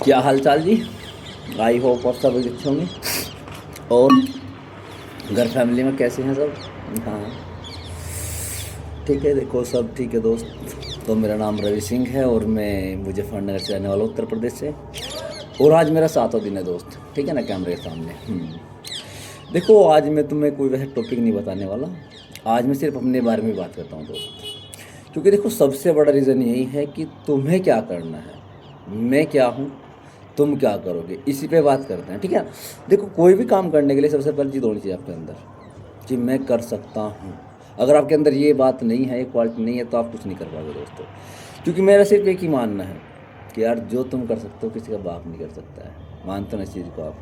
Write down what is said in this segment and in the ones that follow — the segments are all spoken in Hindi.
क्या हाल चाल जी। आई होप आप सब अच्छे होंगे। और घर फैमिली में कैसे हैं सब। हाँ, ठीक है। देखो सब ठीक है दोस्त। तो मेरा नाम रवि सिंह है और मैं मुजफ्फरनगर से रहने वाला हूँ, उत्तर प्रदेश से। और आज मेरा 7वां दिन है दोस्त, ठीक है ना, कैमरे के सामने। देखो आज मैं तुम्हें कोई वैसे टॉपिक नहीं बताने वाला। आज मैं सिर्फ अपने बारे में बात करता हूँ दोस्त। क्योंकि देखो सबसे बड़ा रीज़न यही है कि तुम्हें क्या करना है, मैं क्या हूँ, तुम क्या करोगे, इसी पे बात करते हैं, ठीक है। देखो कोई भी काम करने के लिए सबसे पहली चीज़ होनी चाहिए आपके अंदर कि मैं कर सकता हूँ। अगर आपके अंदर ये बात नहीं है, ये क्वालिटी नहीं है, तो आप कुछ नहीं कर पाओगे दोस्तों। क्योंकि मेरा सिर्फ एक ही मानना है कि यार जो तुम कर सकते हो किसी का बाप नहीं कर सकता है। मानते हो ना इस चीज़ को आप।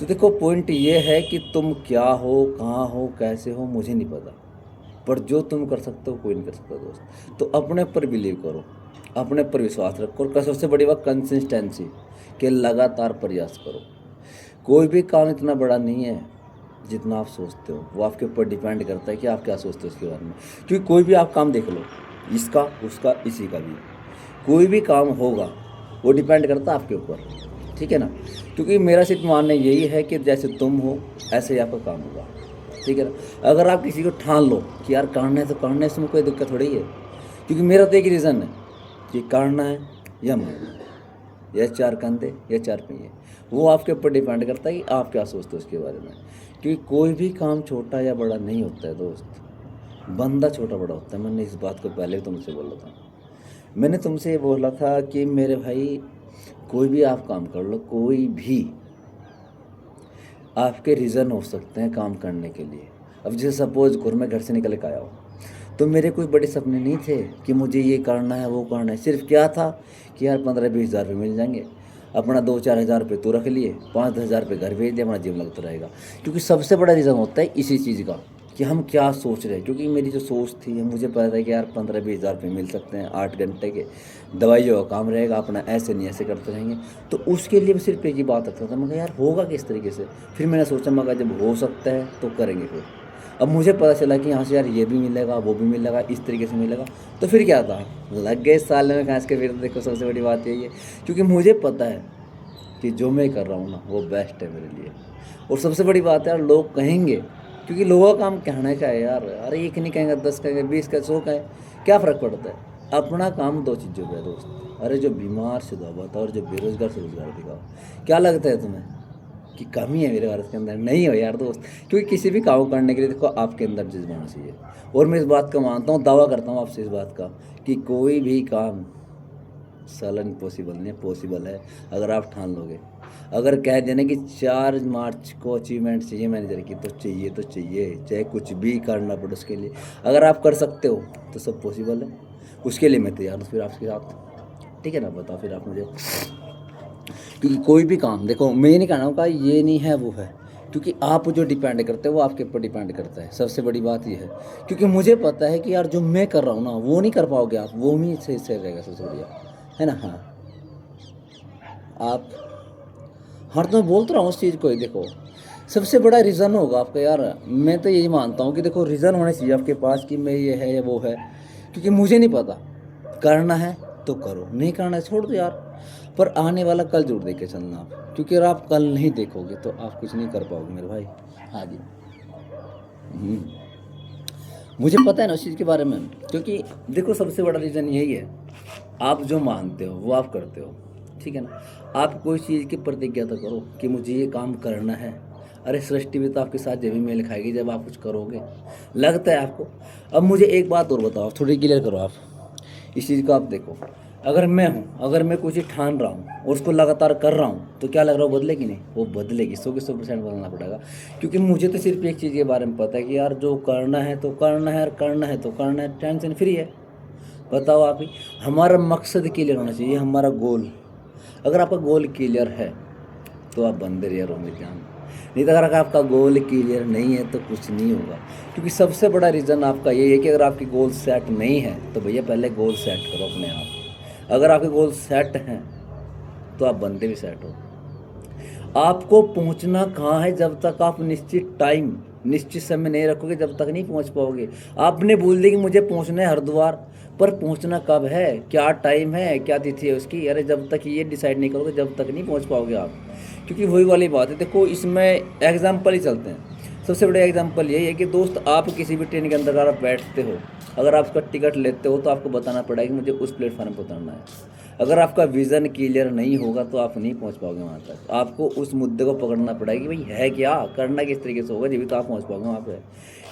तो देखो पॉइंट ये है कि तुम क्या हो, कहाँ हो, कैसे हो, मुझे नहीं पता। पर जो तुम कर सकते हो कोई नहीं कर सकता दोस्त। तो अपने पर बिलीव करो, अपने पर विश्वास रखो, और सबसे बड़ी बात कंसिस्टेंसी, के लगातार प्रयास करो। कोई भी काम इतना बड़ा नहीं है जितना आप सोचते हो। वो आपके ऊपर डिपेंड करता है कि आप क्या सोचते हो उसके बारे में। क्योंकि कोई भी आप काम देख लो, इसका उसका इसी का भी, कोई भी काम होगा वो डिपेंड करता है आपके ऊपर, ठीक है ना। क्योंकि मेरा सिर्फ मानना यही है कि जैसे तुम हो ऐसे ही आपका काम होगा, ठीक है ना। अगर आप किसी को ठान लो कि यार करना है तो करना है, इसमें कोई दिक्कत थोड़ी है। क्योंकि मेरा तो एक ही रीज़न है कि करना है या मरना है, या चार कंधे या चार पहिए। वो आपके ऊपर डिपेंड करता है कि आप क्या सोचते हो उसके बारे में। क्योंकि कोई भी काम छोटा या बड़ा नहीं होता है दोस्त, बंदा छोटा बड़ा होता है। मैंने इस बात को पहले भी तुमसे बोला था। मैंने तुमसे ये बोला था कि मेरे भाई कोई भी आप काम कर लो, कोई भी आपके रीज़न हो सकते हैं काम करने के लिए। अब जैसे सपोज करो मैं घर से निकल के आया हूँ, तो मेरे कोई बड़े सपने नहीं थे कि मुझे ये करना है वो करना है। सिर्फ क्या था कि यार 15-20 हज़ार रुपये मिल जाएंगे, अपना 2-4 हज़ार रुपये तो रख लिए, 5-10 हज़ार रुपये घर भेज दिए, अपना जीवन लगता रहेगा। क्योंकि सबसे बड़ा रीज़न होता है इसी चीज़ का कि हम क्या सोच रहे हैं। क्योंकि मेरी जो सोच थी, मुझे पता था कि यार 15-20 हज़ार रुपये मिल सकते हैं 8 घंटे के, दवाइयों का काम रहेगा अपना, ऐसे नहीं ऐसे करते रहेंगे। तो उसके लिए मैं सिर्फ एक ही बात रखता था, मैं यार होगा किस तरीके से। फिर मैंने सोचा मगर जब हो सकता है तो करेंगे फिर। अब मुझे पता चला कि यहाँ से यार ये भी मिलेगा वो भी मिलेगा, इस तरीके से मिलेगा। तो फिर क्या था, लग गए साल में घास के। फिर देखो सबसे बड़ी बात यही है क्योंकि मुझे पता है कि जो मैं कर रहा हूँ ना वो बेस्ट है मेरे लिए। और सबसे बड़ी बात है यार, लोग कहेंगे, क्योंकि लोगों का काम कहने का है यार। अरे एक नहीं कहेंगे, 10 कहेंगे, 20 का, 100 कहें, क्या फ़र्क पड़ता है। अपना काम दो चीज़ों का है दोस्त। अरे जो बीमार से दवा बताओ और जो बेरोजगार से रोजगार दिखाओ। क्या लगता है तुम्हें कि कमी है मेरे भारत के अंदर? नहीं हो यार दोस्त। क्योंकि किसी भी काम करने के लिए देखो आपके अंदर जज्बा होना चाहिए। और मैं इस बात का मानता हूँ, दावा करता हूँ आपसे इस बात का कि कोई भी काम साला पॉसिबल नहीं है, पॉसिबल है अगर आप ठान लोगे। अगर कह देना कि 4 मार्च को अचीवमेंट चाहिए मैनेजर की, तो चाहिए तो चाहिए, चाहे कुछ भी करना पड़े उसके लिए। अगर आप कर सकते हो तो सब पॉसिबल है। उसके लिए मैं तैयार हूँ फिर आपके साथ, ठीक है ना। बताओ फिर आप मुझे। क्योंकि कोई भी काम देखो, मैं ये नहीं कहना का ये नहीं है वो है। क्योंकि आप जो डिपेंड करते हो वो आपके ऊपर डिपेंड करता है। सबसे बड़ी बात ये है क्योंकि मुझे पता है कि यार जो मैं कर रहा हूँ ना वो नहीं कर पाओगे आप, वो ही सही रहेगा सबसे बढ़िया, है ना। हाँ, आप हर तो मैं बोलता रहा हूँ उस चीज़ को ही। देखो सबसे बड़ा रीज़न होगा आपका यार। मैं तो यही मानता हूँ कि देखो रीज़न होना चाहिए आपके पास कि मैं ये है या वो है। क्योंकि मुझे नहीं पता, करना है तो करो, नहीं करना है छोड़ दो यार। पर आने वाला कल जरूर देख के चलना आप। क्योंकि अगर आप कल नहीं देखोगे तो आप कुछ नहीं कर पाओगे मेरे भाई। हाँ जी। मुझे पता है ना उस चीज़ के बारे में। क्योंकि देखो सबसे बड़ा रीज़न यही है, आप जो मानते हो वो आप करते हो, ठीक है ना। आप कोई चीज़ की प्रतिज्ञा तो करो कि मुझे ये काम करना है। अरे सृष्टि भी तो आपके साथ जब भी मेल खाएगी जब आप कुछ करोगे, लगता है आपको। अब मुझे एक बात और बताओ, थोड़ी क्लियर करो आप इस चीज़ को। आप देखो, अगर मैं हूँ, अगर मैं कुछ चीज़ ठान रहा हूँ और उसको लगातार कर रहा हूँ, तो क्या लग रहा है वो बदलेगी? नहीं, वो बदलेगी। 100 के 100% बदलना पड़ेगा। क्योंकि मुझे तो सिर्फ एक चीज़ के बारे में पता है कि यार जो करना है तो करना है, और करना है तो करना है, टेंशन फ्री है। बताओ आप ही। हमारा मकसद क्लियर होना चाहिए, हमारा गोल। अगर आपका गोल क्लियर है तो आप बंदे रहो मेरी जान। नहीं तो अगर आपका गोल क्लियर नहीं है तो कुछ नहीं होगा। क्योंकि सबसे बड़ा रीज़न आपका ये है कि अगर आपकी गोल सेट नहीं है तो भैया पहले गोल सेट करो अपने आप। अगर आपके गोल सेट हैं तो आप बंदे भी सेट हो। आपको पहुंचना कहाँ है, जब तक आप निश्चित टाइम, निश्चित समय नहीं रखोगे जब तक नहीं पहुंच पाओगे। आपने बोल दिया कि मुझे पहुंचना है हरिद्वार, पर पहुंचना कब है, क्या टाइम है, क्या तिथि है उसकी, अरे जब तक ये डिसाइड नहीं करोगे जब तक नहीं पहुंच पाओगे आप। क्योंकि वही वाली बात है, देखो इसमें एग्जाम्पल ही चलते हैं। सबसे बड़ा एग्जाम्पल यही है कि दोस्त, आप किसी भी ट्रेन के अंदर अगर आप बैठते हो, अगर आप उसका टिकट लेते हो तो आपको बताना पड़ेगा कि मुझे उस प्लेटफार्म पर उतरना है। अगर आपका विज़न क्लियर नहीं होगा तो आप नहीं पहुंच पाओगे वहाँ तक। आपको उस मुद्दे को पकड़ना पड़ेगा कि भाई है क्या, करना किस तरीके से होगा, जब भी तो आप पहुंच पाओगे वहाँ पे।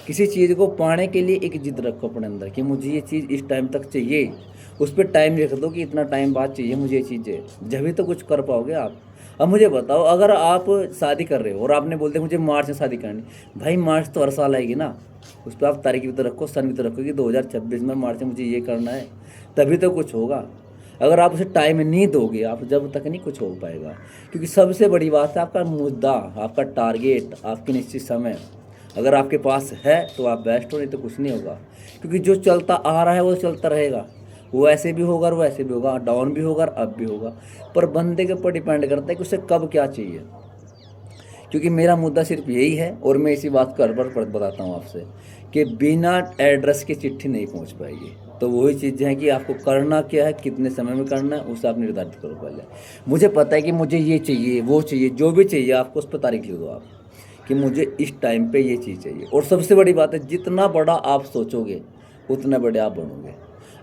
किसी चीज़ को पाने के लिए एक जिद रखो अपने अंदर कि मुझे ये चीज़ इस टाइम तक चाहिए, उस पर टाइम लिख दो कि इतना टाइम बाद चाहिए मुझे ये चीज़ें, जब भी तो कुछ कर पाओगे आप। अब मुझे बताओ, अगर आप शादी कर रहे हो और आपने बोल दिया मुझे मार्च में शादी करनी, भाई मार्च तो हर साल आएगी ना, उस पर आप तारीख भी तो रखो, सन भी तो रखो कि 2026 में मार्च में मुझे ये करना है, तभी तो कुछ होगा। अगर आप उसे टाइम नहीं दोगे, आप जब तक नहीं कुछ हो पाएगा। क्योंकि सबसे बड़ी बात है आपका मुद्दा, आपका टारगेट, आपकी निश्चित समय अगर आपके पास है तो आप बेस्ट हो, नहीं तो कुछ नहीं होगा। क्योंकि जो चलता आ रहा है वो चलता रहेगा, वो ऐसे भी होगा और वैसे भी होगा, डाउन भी होगा और अप भी होगा। पर बंदे के ऊपर डिपेंड करता है कि उसे कब क्या चाहिए। क्योंकि मेरा मुद्दा सिर्फ यही है, और मैं इसी बात को हर बार बताता हूँ आपसे, कि बिना एड्रेस की चिट्ठी नहीं पहुँच पाएगी। तो वही चीज़ें हैं कि आपको करना क्या है, कितने समय में करना है, उसे आप निर्धारित करो पहले। मुझे पता है कि मुझे ये चाहिए, वो चाहिए, जो भी चाहिए आपको उस पर तारीख लिख दो आप कि मुझे इस टाइम पे ये चीज़ चाहिए। और सबसे बड़ी बात है, जितना बड़ा आप सोचोगे उतने बड़े आप बनोगे।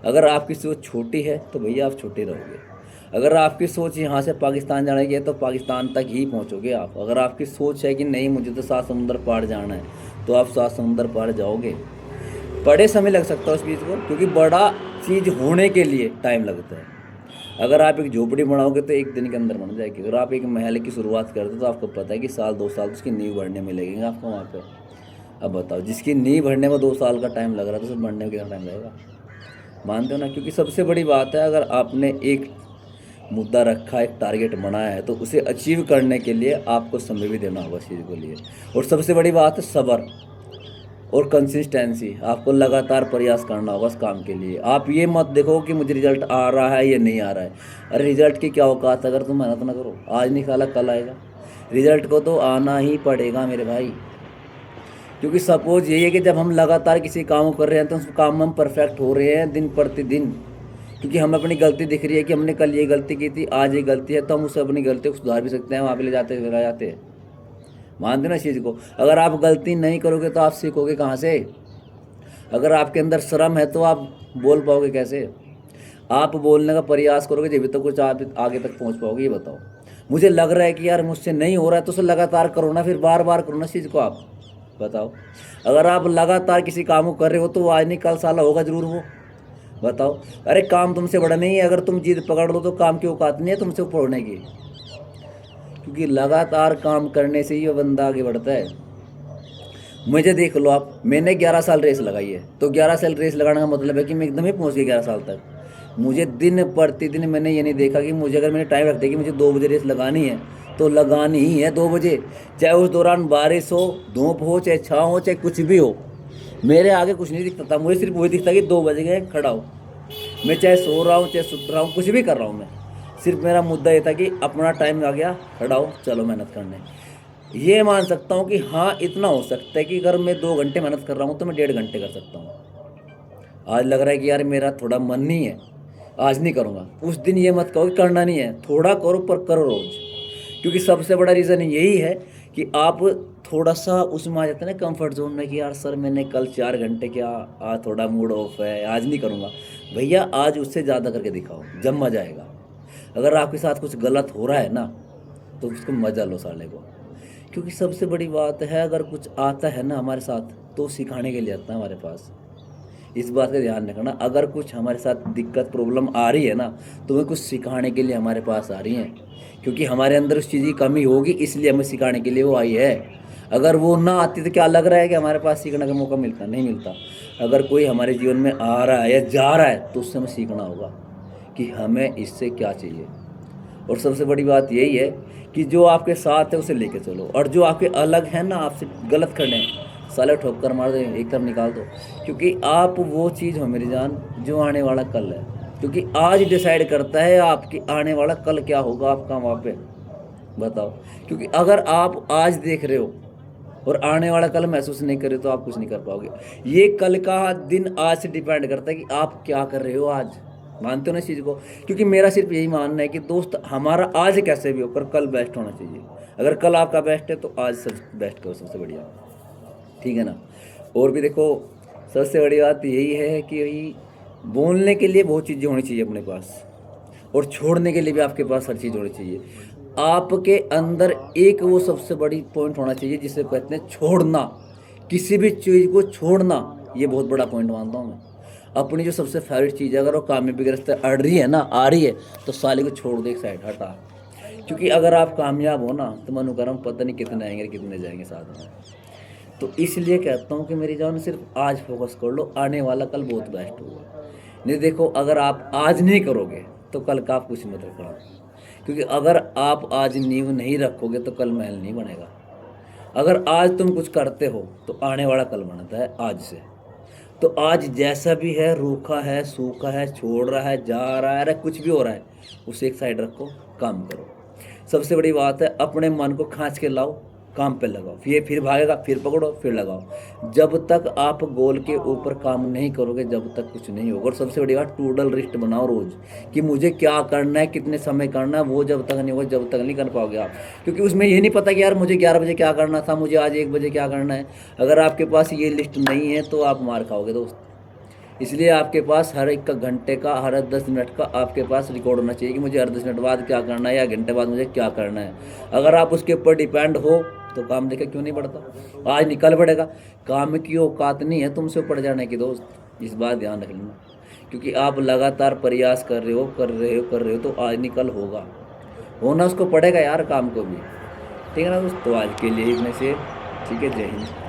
अगर आपकी सोच छोटी है तो भैया आप छोटे रहोगे। अगर आपकी सोच यहाँ से पाकिस्तान जाने की है तो पाकिस्तान तक ही पहुँचोगे आप। अगर आपकी सोच है कि नहीं मुझे तो 7 समुंदर पार जाना है, तो आप 7 समुंदर पार जाओगे। बड़े समय लग सकता है उस चीज़ को, क्योंकि बड़ा चीज़ होने के लिए टाइम लगता है। अगर आप एक झोपड़ी बनाओगे तो एक दिन के अंदर बन जाएगी। अगर आप एक महल की शुरुआत करते हो तो आपको पता है कि साल 2 साल उसकी नींव भरने में लगेंगे आपको वहाँ पे। अब बताओ, जिसकी नींव भरने में 2 साल का टाइम लग रहा है तो उसे बनने में कितना टाइम लगेगा? मानते हो ना? क्योंकि सबसे बड़ी बात है, अगर आपने एक मुद्दा रखा, एक टारगेट बनाया है, तो उसे अचीव करने के लिए आपको समय भी देना होगा उस चीज़ को लिए। और सबसे बड़ी बात है सब्र और कंसिस्टेंसी। आपको लगातार प्रयास करना होगा उस काम के लिए। आप ये मत देखो कि मुझे रिजल्ट आ रहा है या नहीं आ रहा है। अरे रिजल्ट की क्या औकात है अगर तुम मेहनत ना करो? आज निकाला कल आएगा, रिजल्ट को तो आना ही पड़ेगा मेरे भाई। क्योंकि सपोज यही है कि जब हम लगातार किसी काम को कर रहे हैं तो उस काम में हम परफेक्ट हो रहे हैं दिन प्रतिदिन, क्योंकि हमें अपनी गलती दिख रही है कि हमने कल ये गलती की थी, आज ये गलती है, तो हम उसे अपनी गलती को सुधार भी सकते हैं, वहाँ पे ले जाते हैं। मानते ना इस चीज़ को? अगर आप गलती नहीं करोगे तो आप सीखोगे कहाँ से? अगर आपके अंदर शर्म है तो आप बोल पाओगे कैसे? आप बोलने का प्रयास करोगे जब तक कुछ आप आगे तक पहुँच पाओगे। ये बताओ, मुझे लग रहा है कि यार मुझसे नहीं हो रहा है तो उसे लगातार करो ना, फिर बार बार करो ना इस चीज़ को। आप बताओ, अगर आप लगातार किसी काम को कर रहे हो तो आज नहीं कल साला होगा जरूर वो। बताओ, अरे काम तुमसे बड़ा नहीं है, अगर तुम जिद पकड़ लो तो काम की औकात नहीं है तुमसे ऊपर होने की। क्योंकि लगातार काम करने से ही वो बंदा आगे बढ़ता है। मुझे देख लो आप, मैंने 11 साल रेस लगाई है, तो 11 साल रेस लगाने का मतलब है कि मैं एकदम ही पहुंच गया 11 साल तक। मुझे दिन प्रतिदिन मैंने ये नहीं देखा कि मुझे, अगर मैंने टाइम रख दिया कि मुझे 2 बजे रेस लगानी है तो लगानी ही है 2 बजे, चाहे उस दौरान बारिश हो, धूप हो, चाहे छाँव हो, चाहे कुछ भी हो। मेरे आगे कुछ नहीं दिखता था, मुझे सिर्फ वही दिखता कि 2 बज गए, खड़ा हो। मैं चाहे सो रहा हूँ, चाहे सुत रहा हूँ, कुछ भी कर रहा हूँ, मैं सिर्फ मेरा मुद्दा ये था कि अपना टाइम आ गया, खड़ा हो, चलो मेहनत करने। ये मान सकता हूँ कि हाँ इतना हो सकता है कि अगर मैं 2 घंटे मेहनत कर रहा हूँ तो मैं 1.5 घंटे कर सकता हूँ। आज लग रहा है कि यार मेरा थोड़ा मन नहीं है, आज नहीं करूँगा, उस दिन ये मत कहो कि करना नहीं है, थोड़ा करो पर करो रोज़। क्योंकि सबसे बड़ा रीज़न यही है कि आप थोड़ा सा उसमें आ जाते हैं ना कंफर्ट जोन में कि यार सर मैंने कल 4 घंटे किया, आज थोड़ा मूड ऑफ है, आज नहीं करूँगा। भैया आज उससे ज़्यादा करके दिखाओ, जब मज़ा आएगा। अगर आपके साथ कुछ गलत हो रहा है ना तो उसको मज़ा लो साले को। क्योंकि सबसे बड़ी बात है, अगर कुछ आता है ना हमारे साथ तो सिखाने के लिए आता है हमारे पास। इस बात का ध्यान रखना, अगर कुछ हमारे साथ दिक्कत प्रॉब्लम आ रही है ना तो वह कुछ सिखाने के लिए हमारे पास आ रही हैं। क्योंकि हमारे अंदर उस चीज़ की कमी होगी, इसलिए हमें सिखाने के लिए वो आई है। अगर वो ना आती तो क्या लग रहा है कि हमारे पास सीखने का मौका मिलता? नहीं मिलता। अगर कोई हमारे जीवन में आ रहा है या जा रहा है तो उससे हमें सीखना होगा कि हमें इससे क्या चाहिए। और सबसे बड़ी बात यही है कि जो आपके साथ है उसे लेके चलो, और जो आपके अलग है ना, आपसे गलत खड़े हैं, साले ठोकर मार दो, एक तरफ निकाल दो। क्योंकि आप वो चीज़ हो मेरी जान जो आने वाला कल है। क्योंकि आज डिसाइड करता है आपकी आने वाला कल क्या होगा आपका वहाँ पे। बताओ, क्योंकि अगर आप आज देख रहे हो और आने वाला कल महसूस नहीं करे तो आप कुछ नहीं कर पाओगे। ये कल का दिन आज से डिपेंड करता है कि आप क्या कर रहे हो आज। मानते हो ना इस चीज़ को? क्योंकि मेरा सिर्फ यही मानना है कि दोस्त हमारा आज कैसे भी हो पर कल बेस्ट होना चाहिए। अगर कल आपका बेस्ट है तो आज सब बेस्ट करो, सबसे बढ़िया, ठीक है ना। और भी देखो, सबसे बड़ी बात यही है कि भाई बोलने के लिए बहुत चीज़ें होनी चाहिए अपने पास, और छोड़ने के लिए भी आपके पास हर चीज़ होनी चाहिए। आपके अंदर एक वो सबसे बड़ी पॉइंट होना चाहिए जिसे कहते हैं छोड़ना, किसी भी चीज़ को छोड़ना। ये बहुत बड़ा पॉइंट मानता हूँ मैं। अपनी जो सबसे फेवरेट चीज़ है, अगर वो कामयाबी के रास्ते अड़ रही है ना, आ रही है, तो साले को छोड़ दे, एक साइड हटा। क्योंकि अगर आप कामयाब हो ना तो मनोकरम पता नहीं कितने आएंगे कितने जाएंगे साथ में। तो इसलिए कहता हूँ कि मेरी जान सिर्फ आज फोकस कर लो, आने वाला कल बहुत बेस्ट होगा। नहीं देखो, अगर आप आज नहीं करोगे तो कल का आप कुछ मत रखना, क्योंकि अगर आप आज नींव नहीं रखोगे तो कल महल नहीं बनेगा। अगर आज तुम कुछ करते हो तो आने वाला कल बनता है आज से। तो आज जैसा भी है, रूखा है, सूखा है, छोड़ रहा है, जा रहा है, कुछ भी हो रहा है, उसे एक साइड रखो, काम करो। सबसे बड़ी बात है, अपने मन को खींच के लाओ, काम पे लगाओ, फिर भागेगा, फिर पकड़ो, फिर लगाओ। जब तक आप गोल के ऊपर काम नहीं करोगे जब तक कुछ नहीं होगा। और सबसे बड़ी बात, टू डल लिस्ट बनाओ रोज कि मुझे क्या करना है, कितने समय करना है। वो जब तक नहीं होगा जब तक नहीं कर पाओगे आप, क्योंकि उसमें ये नहीं पता कि यार मुझे 11 बजे क्या करना था, मुझे आज 1 बजे क्या करना है। अगर आपके पास ये लिस्ट नहीं है तो आप मार खाओगे दोस्त। इसलिए आपके पास हर एक का घंटे का, हर 10 मिनट का आपके पास रिकॉर्ड होना चाहिए कि मुझे हर 10 मिनट बाद क्या करना है या घंटे बाद मुझे क्या करना है। अगर आप उसके ऊपर डिपेंड हो तो काम देखा क्यों नहीं बढ़ता, आज निकल पड़ेगा। काम की औकात नहीं है तुमसे ऊपर जाने की दोस्त, इस बात ध्यान रख लेना। क्योंकि आप लगातार प्रयास कर रहे हो तो आज निकल होगा, होना उसको पड़ेगा यार काम को भी, ठीक है ना दोस्त। तो आज के लिए इतने से, ठीक है, जय हिंद।